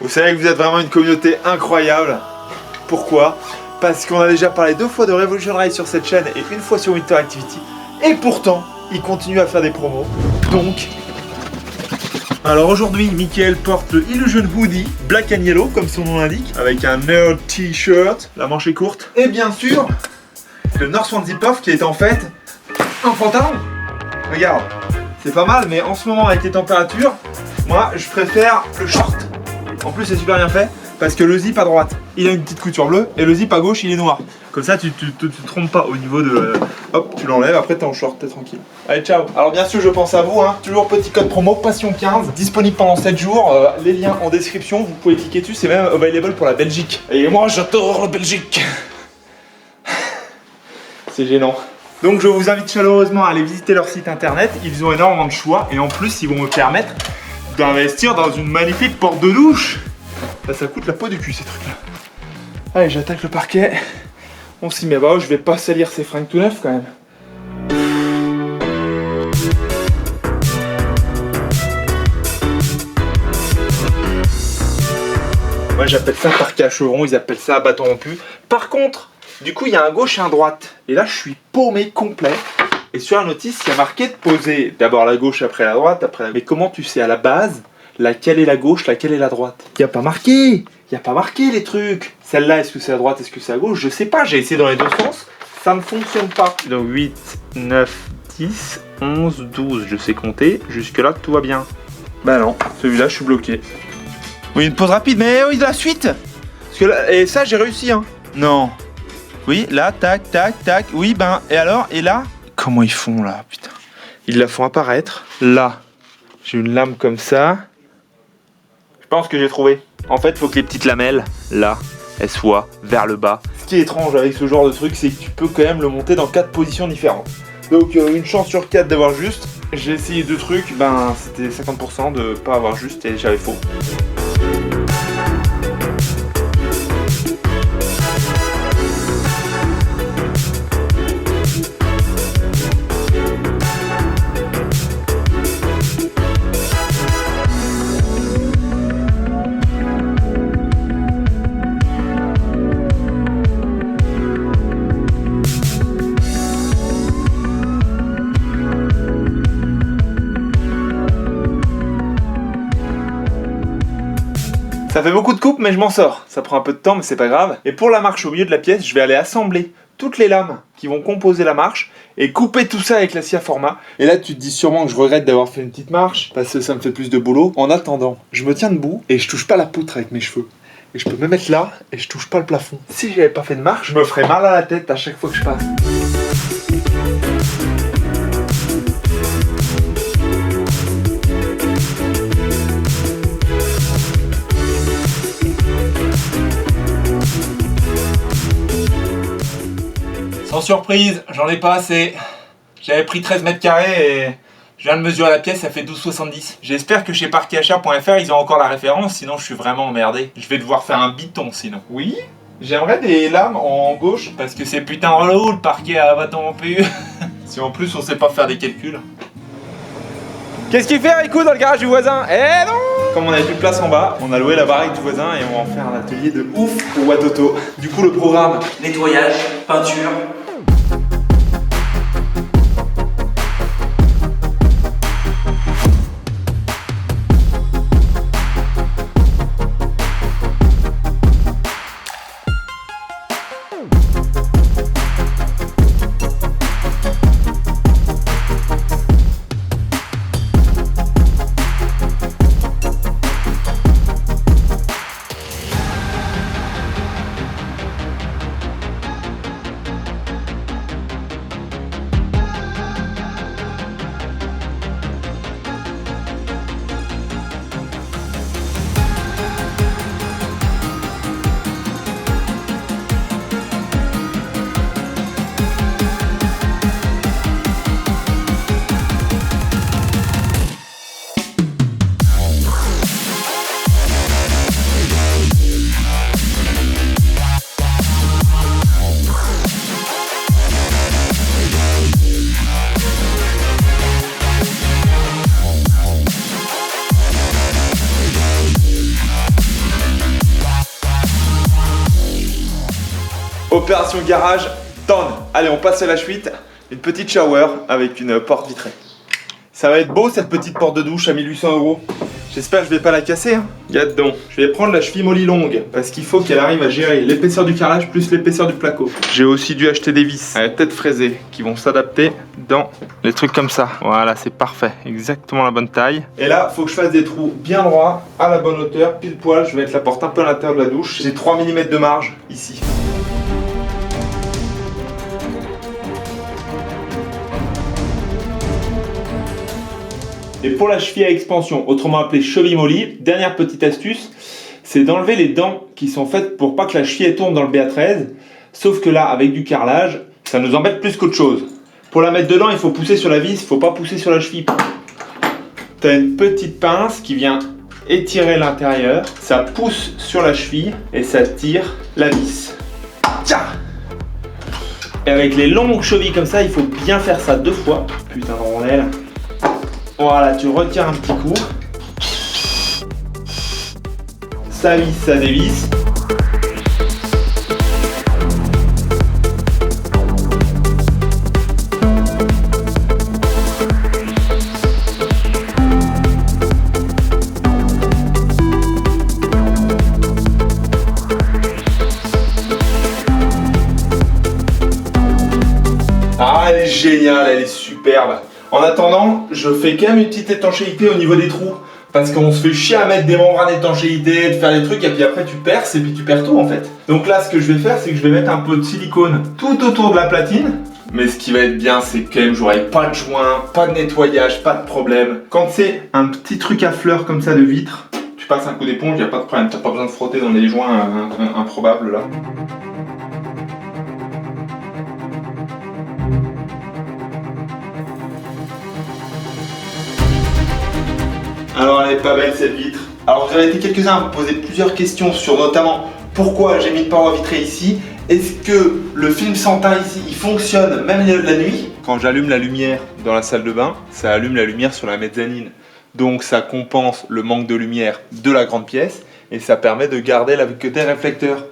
Vous savez que vous êtes vraiment une communauté incroyable. Pourquoi? Parce qu'on a déjà parlé 2 fois de Revolution Ride sur cette chaîne et 1 fois sur Winter Activity. Et pourtant, ils continuent à faire des promos. Donc... Alors aujourd'hui, Mickaël porte le Illusion Hoodie Black and Yellow, comme son nom l'indique, avec un nerd t-shirt, la manche est courte. Et bien sûr, le North Swan Zip Off qui est en fait un pantalon. Regarde, c'est pas mal, mais en ce moment avec les températures, moi je préfère le short. En plus c'est super bien fait, parce que le zip à droite, il a une petite couture bleue, et le zip à gauche, il est noir. Comme ça, tu te trompes pas au niveau de... Hop, tu l'enlèves, après t'es en short, t'es tranquille. Allez, ciao. Alors bien sûr, je pense à vous, hein. Toujours petit code promo, Passion15, disponible pendant 7 jours. Les liens en description, vous pouvez cliquer dessus, c'est même available pour la Belgique. Et moi, j'adore la Belgique. C'est gênant. Donc je vous invite chaleureusement à aller visiter leur site internet. Ils ont énormément de choix, et en plus, ils vont me permettre d'investir dans une magnifique porte de douche. Ça coûte la peau du cul, ces trucs-là. Allez, j'attaque le parquet. On s'y met. Bah, je vais pas salir ces fringues tout neufs quand même. Moi, j'appelle ça parquet à chevrons, ils appellent ça à bâton rompu. Par contre, du coup, il y a un gauche et un droite. Et là, je suis paumé complet. Et sur la notice, il y a marqué de poser d'abord la gauche, après la droite, après la... Mais comment tu sais à la base laquelle est la gauche, laquelle est la droite? Il n'y a pas marqué. Il n'y a pas marqué les trucs. Celle-là, est-ce que c'est à droite, est-ce que c'est à gauche? Je sais pas, j'ai essayé dans les deux sens. Ça ne fonctionne pas. Donc 8, 9, 10, 11, 12, je sais compter. Jusque-là, tout va bien. Bah non, celui-là, je suis bloqué. Oui, une pause rapide, mais oui, de la suite. Parce que là, et ça, j'ai réussi, hein. Non. Oui, là, tac, tac, tac. Oui, ben, et alors? Et là? Comment ils font, là, putain? Ils la font apparaître. Là, j'ai une lame comme ça. Je pense que j'ai trouvé. En fait, il faut que les petites lamelles, là, elles soient vers le bas. Ce qui est étrange avec ce genre de truc, c'est que tu peux quand même le monter dans 4 positions différentes. Donc une chance sur 4 d'avoir juste. J'ai essayé 2 trucs, ben c'était 50% de pas avoir juste et j'avais faux. Ça fait beaucoup de coupes, mais je m'en sors. Ça prend un peu de temps, mais c'est pas grave. Et pour la marche au milieu de la pièce, je vais aller assembler toutes les lames qui vont composer la marche et couper tout ça avec la scie à format. Et là, tu te dis sûrement que je regrette d'avoir fait une petite marche parce que ça me fait plus de boulot. En attendant, je me tiens debout et je touche pas la poutre avec mes cheveux. Et je peux me mettre là et je touche pas le plafond. Si j'avais pas fait de marche, je me ferais mal à la tête à chaque fois que je passe. Sans surprise, j'en ai pas assez. J'avais pris 13 mètres carrés et je viens de mesurer la pièce, ça fait 12,70. J'espère que chez parquetachat.fr ils ont encore la référence, sinon je suis vraiment emmerdé. Je vais devoir faire un biton sinon. Oui, j'aimerais des lames en gauche parce que c'est putain relou le parquet à bâton rompu. Si en plus on sait pas faire des calculs. Qu'est-ce qu'il fait Rico dans le garage du voisin? Eh non! Comme on avait plus de place en bas, on a loué la baraque du voisin et on va en faire un atelier de ouf au Watoto. Du coup le programme... Nettoyage, peinture... Opération garage, done. Allez, on passe à la suite. Une petite shower avec une porte vitrée. Ça va être beau cette petite porte de douche à 1800 €. J'espère que je vais pas la casser. Hein. Dedans. Je vais prendre la cheville molly longue parce qu'il faut qu'elle arrive à gérer l'épaisseur du carrelage plus l'épaisseur du placo. J'ai aussi dû acheter des vis à tête fraisée qui vont s'adapter dans les trucs comme ça. Voilà, c'est parfait. Exactement la bonne taille. Et là, faut que je fasse des trous bien droits, à la bonne hauteur, pile poil. Je vais mettre la porte un peu à l'intérieur de la douche. J'ai 3 mm de marge ici. Et pour la cheville à expansion, autrement appelée cheville molly, dernière petite astuce, c'est d'enlever les dents qui sont faites pour pas que la cheville tourne dans le BA13. Sauf que là, avec du carrelage, ça nous embête plus qu'autre chose. Pour la mettre dedans, il faut pousser sur la vis, il faut pas pousser sur la cheville. Tu as une petite pince qui vient étirer l'intérieur, ça pousse sur la cheville et ça tire la vis. Tiens! Et avec les longues chevilles comme ça, il faut bien faire ça 2 fois. Putain de rondelle. Voilà, tu retires un petit coup. Ça visse, ça dévisse. Ah, elle est géniale, elle est superbe. En attendant, je fais quand même une petite étanchéité au niveau des trous. Parce qu'on se fait chier à mettre des membranes d'étanchéité, de faire des trucs, et puis après tu perces, et puis tu perds tout en fait. Donc là, ce que je vais faire, c'est que je vais mettre un peu de silicone tout autour de la platine. Mais ce qui va être bien, c'est que quand même, j'aurai pas de joint, pas de nettoyage, pas de problème. Quand c'est un petit truc à fleurs comme ça de vitre, tu passes un coup d'éponge, il n'y a pas de problème. T'as pas besoin de frotter dans les joints improbables là. Alors elle est pas belle cette vitre. Alors vous avez été quelques-uns à me poser plusieurs questions sur notamment pourquoi j'ai mis une paroi vitrée ici. Est-ce que le film sans teint ici il fonctionne même la nuit? Quand j'allume la lumière dans la salle de bain, ça allume la lumière sur la mezzanine. Donc ça compense le manque de lumière de la grande pièce et ça permet de garder la côté réflecteur.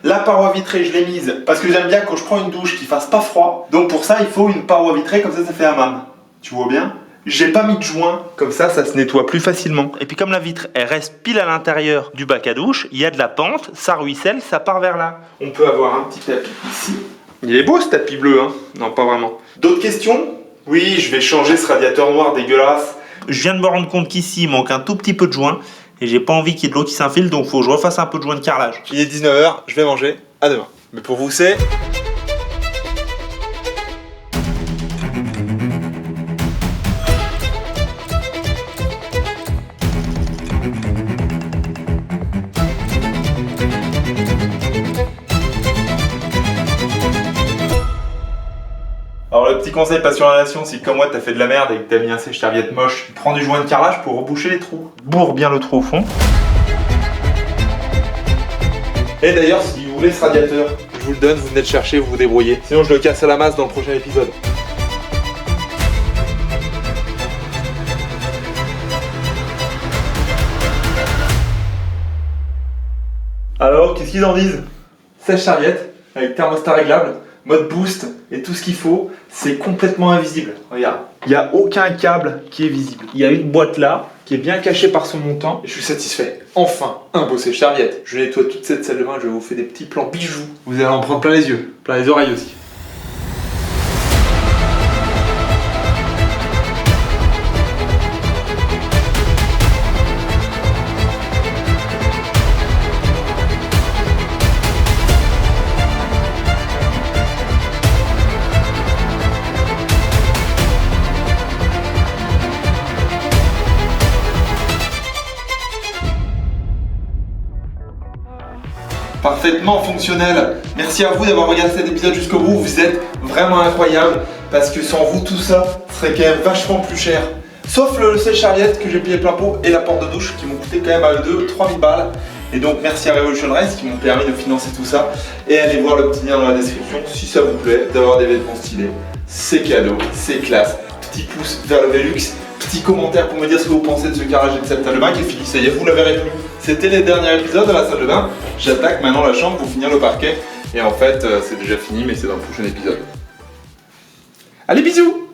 La paroi vitrée je l'ai mise parce que j'aime bien quand je prends une douche qu'il fasse pas froid. Donc pour ça il faut une paroi vitrée comme ça fait hammam. Tu vois bien? J'ai pas mis de joint, comme ça se nettoie plus facilement. Et puis comme la vitre, elle reste pile à l'intérieur du bac à douche, il y a de la pente, ça ruisselle, ça part vers là. On peut avoir un petit tapis ici. Il est beau ce tapis bleu, hein? Non, pas vraiment. D'autres questions? Oui, je vais changer ce radiateur noir dégueulasse. Je viens de me rendre compte qu'ici, il manque un tout petit peu de joint. Et j'ai pas envie qu'il y ait de l'eau qui s'infile, donc faut que je refasse un peu de joint de carrelage. Il est 19 h, je vais manger. À demain. Mais pour vous, c'est... Alors le petit conseil pas sur la nation, si comme moi t'as fait de la merde et que t'as mis un sèche-serviette moche, tu prends du joint de carrelage pour reboucher les trous. Bourre bien le trou au fond. Et d'ailleurs si vous voulez ce radiateur, je vous le donne, vous venez le chercher, vous vous débrouillez. Sinon je le casse à la masse dans le prochain épisode. Alors qu'est-ce qu'ils en disent? Sèche-serviette avec thermostat réglable, mode boost et tout ce qu'il faut, c'est complètement invisible. Regarde, il n'y a aucun câble qui est visible. Il y a une boîte là qui est bien cachée par son montant et je suis satisfait. Enfin, un beau sèche-serviette. Je nettoie toute cette salle de bain, je vous fais des petits plans bijoux. Vous allez en prendre plein les yeux, plein les oreilles aussi. Parfaitement fonctionnel. Merci à vous d'avoir regardé cet épisode jusqu'au bout. Vous êtes vraiment incroyables parce que sans vous tout ça serait quand même vachement plus cher. Sauf le sèche-serviette que j'ai payé plein pot et la porte de douche qui m'ont coûté quand même à eux deux 3000 balles. Et donc merci à Revolution Race qui m'ont permis de financer tout ça. Et allez voir le petit lien dans la description si ça vous plaît d'avoir des vêtements stylés. C'est cadeau, c'est classe. Petit pouce vers le Velux. Petit commentaire pour me dire ce que vous pensez de ce garage et de cette salle de bain qui est fini. Ça y est, vous la verrez plus. C'était les derniers épisodes de la salle de bain. J'attaque maintenant la chambre pour finir le parquet Et en fait, c'est déjà fini, mais c'est dans le prochain épisode. Allez, bisous!